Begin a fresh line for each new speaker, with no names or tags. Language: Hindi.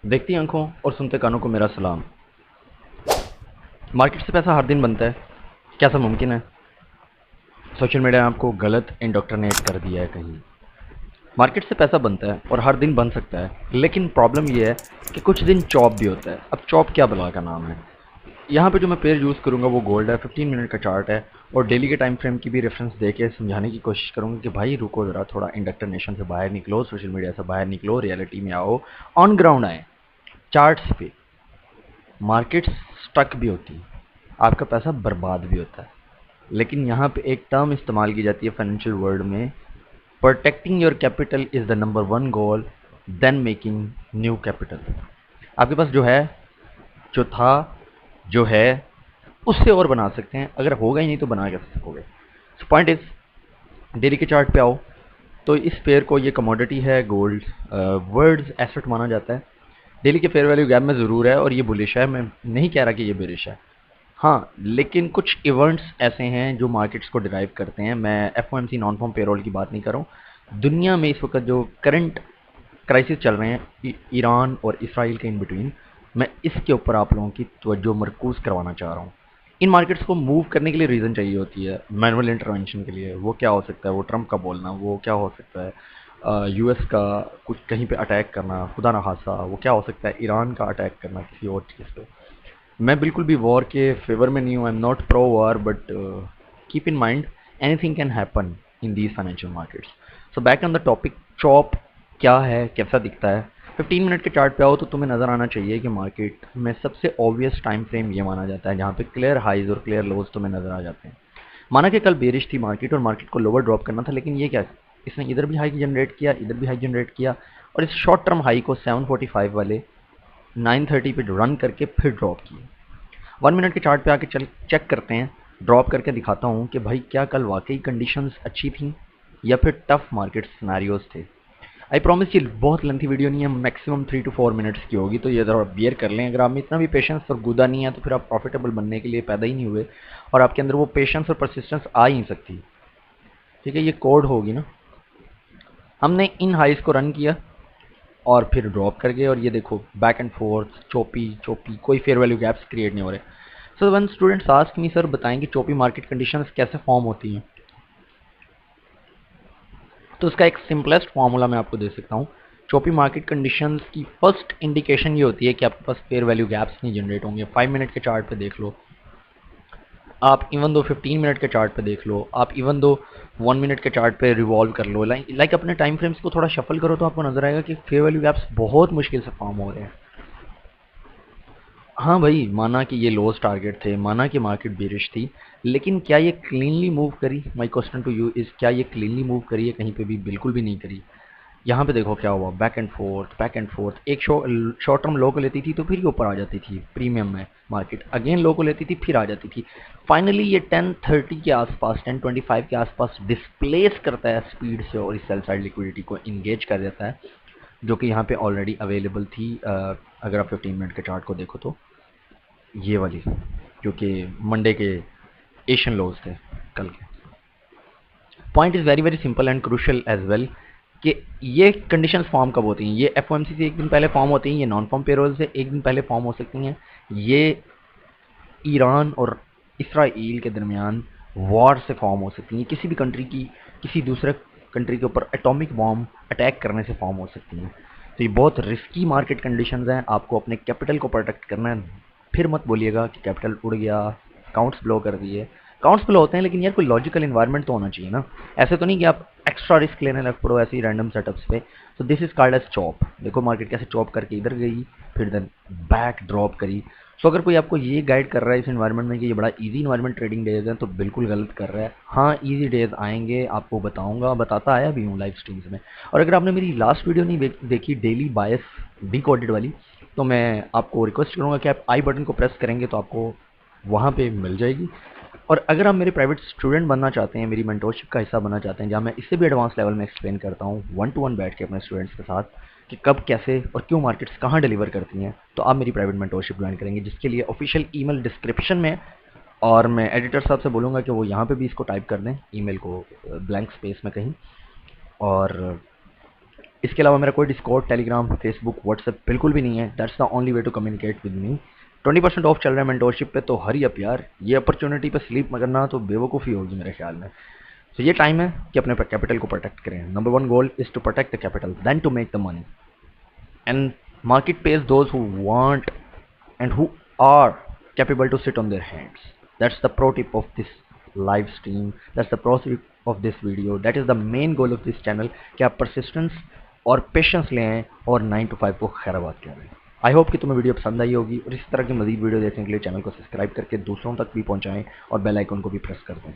देखती आंखों और सुनते कानों को मेरा सलाम। मार्केट से पैसा हर दिन बनता है, क्या ऐसा मुमकिन है? सोशल मीडिया ने आपको गलत इंडोक्ट्रिनेट कर दिया है कहीं। मार्केट से पैसा बनता है और हर दिन बन सकता है, लेकिन प्रॉब्लम ये है कि कुछ दिन चॉप भी होता है। अब चॉप क्या बला का नाम है? यहाँ पे जो मैं पेयर यूज़ करूँगा वो गोल्ड है, 15 मिनट का चार्ट है और डेली के टाइम फ्रेम की भी रेफरेंस दे के समझाने की कोशिश करूँगा कि भाई रुको ज़रा, थोड़ा इंडक्टरनेशन से बाहर निकलो, सोशल मीडिया से बाहर निकलो, रियलिटी में आओ, ऑन ग्राउंड आए। चार्ट्स पे मार्केट स्टक भी होती है, आपका पैसा बर्बाद भी होता है। लेकिन यहाँ पे एक टर्म इस्तेमाल की जाती है फाइनेंशियल वर्ल्ड में, protecting your capital is the number one goal, then making new capital. आपके पास जो है, जो था, जो है, उससे और बना सकते हैं। अगर होगा ही नहीं तो बना कैसे सकोगे? सो पॉइंट इज, डेली के चार्ट पे आओ तो इस पेयर को, ये कमोडिटी है गोल्ड, वर्ड्स एसेट माना जाता है। डेली के फेयर वैल्यू गैप में ज़रूर है और ये बुलिश है, मैं नहीं कह रहा कि ये बेरिश है। हाँ, लेकिन कुछ इवेंट्स ऐसे हैं जो मार्केट्स को डिराइव करते हैं। मैं एफओएमसी नॉन फॉर्म पेरोल की बात नहीं कर रहा हूँ। दुनिया में इस वक्त जो करंट क्राइसिस चल रहे हैं ईरान और इसराइल के इन बिटवीन, मैं इसके ऊपर आप लोगों की तवज्जो मरकूज करवाना चाह रहा हूँ। इन मार्केट्स को मूव करने के लिए रीज़न चाहिए होती है, मैनुअल इंटरवेंशन के लिए। वो क्या हो सकता है? वो ट्रंप का बोलना। वो क्या हो सकता है? यूएस का कुछ कहीं पे अटैक करना, खुदा न खासा। वो क्या हो सकता है? ईरान का अटैक करना किसी और चीज़ पे। मैं बिल्कुल भी वॉर के फेवर में नहीं हूँ, I am not pro war, but keep in mind anything can happen in these financial markets. So back on the topic, chop क्या है, कैसा दिखता है? 15 मिनट के चार्ट पे आओ तो तुम्हें नज़र आना चाहिए कि मार्केट में सबसे ऑब्वियस टाइम फ्रेम ये माना जाता है जहाँ पे क्लियर हाइज और क्लियर लोज तुम्हें नज़र आ जाते हैं। माना कि कल बेरिश थी मार्केट और मार्केट को लोअर ड्रॉप करना था, लेकिन ये क्या, इसने इधर भी हाई जनरेट किया, इधर भी हाई जनरेट किया और इस शॉर्ट टर्म हाई को 745 वाले 930 पे रन करके फिर ड्रॉप किया। 1 मिनट के चार्ट पे आके चल चेक करते हैं, ड्रॉप करके दिखाता हूँ कि भाई क्या कल वाकई कंडीशंस अच्छी थी या फिर टफ मार्केट सिनेरियोज थे। आई प्रॉमिस ये बहुत लेंथी वीडियो नहीं है, मैक्सिमम 3 to 4 मिनट्स की होगी, तो ये ज़रा बियर कर लें। अगर आप में इतना भी पेशेंस और गुदा नहीं है तो फिर आप प्रॉफिटेबल बनने के लिए पैदा ही नहीं हुए और आपके अंदर वो पेशेंस और परसिस्टेंस आ ही नहीं सकती। ठीक है, ये कोड होगी ना। हमने इन हाइज को रन किया और फिर ड्रॉप कर गए और ये देखो बैक एंड फोर्थ, चोपी चोपी, कोई फेयर वैल्यू गैप्स क्रिएट नहीं हो रहे। So one students ask me, sir बताएंगे चोपी मार्केट कंडीशंस कैसे फॉर्म होती हैं? तो उसका एक सिंपलेस्ट फार्मूला मैं आपको दे सकता हूँ। चोपी मार्केट कंडीशंस की फर्स्ट इंडिकेशन ये होती है कि आपके पास फेयर वैल्यू गैप्स नहीं जनरेट होंगे। 5 मिनट के चार्ट पे देख लो आप, इवन दो 15 मिनट के चार्ट पे देख लो आप, इवन दो 1 मिनट के चार्ट पे रिवॉल्व कर लो, लाइक अपने टाइम फ्रेम्स को थोड़ा शफल करो तो आपको नजर आएगा कि फेयर वैल्यू गैप्स बहुत मुश्किल से फॉर्म हो रहे हैं। हाँ भाई, माना कि ये लोअर्स टारगेट थे, माना कि मार्केट बेरिश थी, लेकिन क्या ये क्लीनली मूव करी? My question to you is, क्या ये क्लीनली मूव करी है? कहीं पे भी बिल्कुल भी नहीं करी। यहाँ पे देखो क्या हुआ, back and fourth, back and fourth. एक शॉर्ट टर्म लो को लेती थी तो फिर ये ऊपर आ जाती थी प्रीमियम में, मार्केट अगेन लो को लेती थी फिर आ जाती थी। फाइनली ये 1030 के आसपास, 1025 के आसपास डिस्प्लेस करता है स्पीड से और इस सेल साइड लिक्विडिटी को इंगेज कर देता है, जो कि यहाँ पे ऑलरेडी अवेलेबल थी। अगर आप 15 मिनट के चार्ट को देखो तो ये वाली, जो कि मंडे के एशियन लोज थे कल के। Point is very very simple and crucial as well, कि ये कंडीशंस फॉर्म कब होती हैं? ये एफओएमसी से एक दिन पहले फॉर्म होती हैं, ये नॉन फॉर्म पेरोल से एक दिन पहले फॉर्म हो सकती हैं, ये ईरान और इसराइल के दरमियान वॉर से फॉर्म हो सकती हैं, किसी भी कंट्री की किसी दूसरे कंट्री के ऊपर एटॉमिक बॉम्ब अटैक करने से फॉर्म हो सकती हैं। तो ये बहुत रिस्की मार्केट कंडीशंस हैं, आपको अपने कैपिटल को प्रोटेक्ट करना है। फिर मत बोलिएगा कि कैपिटल उड़ गया, अकाउंट्स ब्लो कर दिए। अकाउंट्स ब्लो होते हैं, लेकिन यार कोई लॉजिकल इन्वायरमेंट तो होना चाहिए ना। ऐसे तो नहीं कि आप एक्स्ट्रा रिस्क लेने लग पड़ो ऐसे ही रैंडम सेटअप्स पे। तो this is called as chop. देखो मार्केट कैसे चॉप करके इधर गई, फिर देन बैक ड्रॉप करी। सो अगर कोई आपको ये गाइड कर रहा है इस इन्वायरमेंट में कि ये बड़ा इजी इन्वायरमेंट ट्रेडिंग डेज है, तो बिल्कुल गलत कर रहा है। हाँ, इजी डेज आएंगे, आपको बताऊंगा, बताता आया भी हूँ लाइव स्ट्रीम्स में। और अगर आपने मेरी लास्ट वीडियो नहीं देखी डेली बायस डिकोडेड वाली, तो मैं आपको रिक्वेस्ट करूँगा कि आप आई बटन को प्रेस करेंगे तो आपको वहाँ पे मिल जाएगी। और अगर आप मेरे प्राइवेट स्टूडेंट बनना चाहते हैं, मेरी मेंटोरशिप का हिस्सा बनना चाहते हैं, जहाँ मैं इससे भी एडवांस लेवल में एक्सप्लेन करता हूँ 1 to 1 बैठ के अपने स्टूडेंट्स के साथ कि कब, कैसे और क्यों मार्केट्स कहाँ डिलीवर करती हैं, तो आप मेरी प्राइवेट मेंटोरशिप ज्वाइन करेंगे, जिसके लिए ऑफिशियल ईमेल डिस्क्रिप्शन में। और मैं एडिटर साहब से बोलूँगा कि वो यहाँ पे भी इसको टाइप कर दें, ईमेल को ब्लैंक स्पेस में कहीं। और इसके अलावा मेरा कोई डिस्कॉर्ड, टेलीग्राम, फेसबुक, व्हाट्सएप बिल्कुल भी नहीं है। That's the only way to communicate with me. 20% off चल रहा है मेंटोरशिप पे, तो हरी अप यार, ये अपॉर्चुनिटी पे स्लीप करना तो बेवकूफ़ी होगी मेरे ख्याल में। तो ये टाइम है कि अपने कैपिटल को प्रोटेक्ट करें। Number one goal is to protect the capital, then to make the money. And market pays those who want and who are capable to sit on their hands. That's the pro tip of this live stream. That's the pro tip of this video. That is the main goal of this channel कि आप persistence और पेशेंस ले आएँ और 9 to 5 को खैराबाद करें। आई होप कि तुम्हें वीडियो पसंद आई होगी और इस तरह की मजीद वीडियो देखने के लिए चैनल को सब्सक्राइब करके दूसरों तक भी पहुंचाएं और बेल आइकन को भी प्रेस कर दें।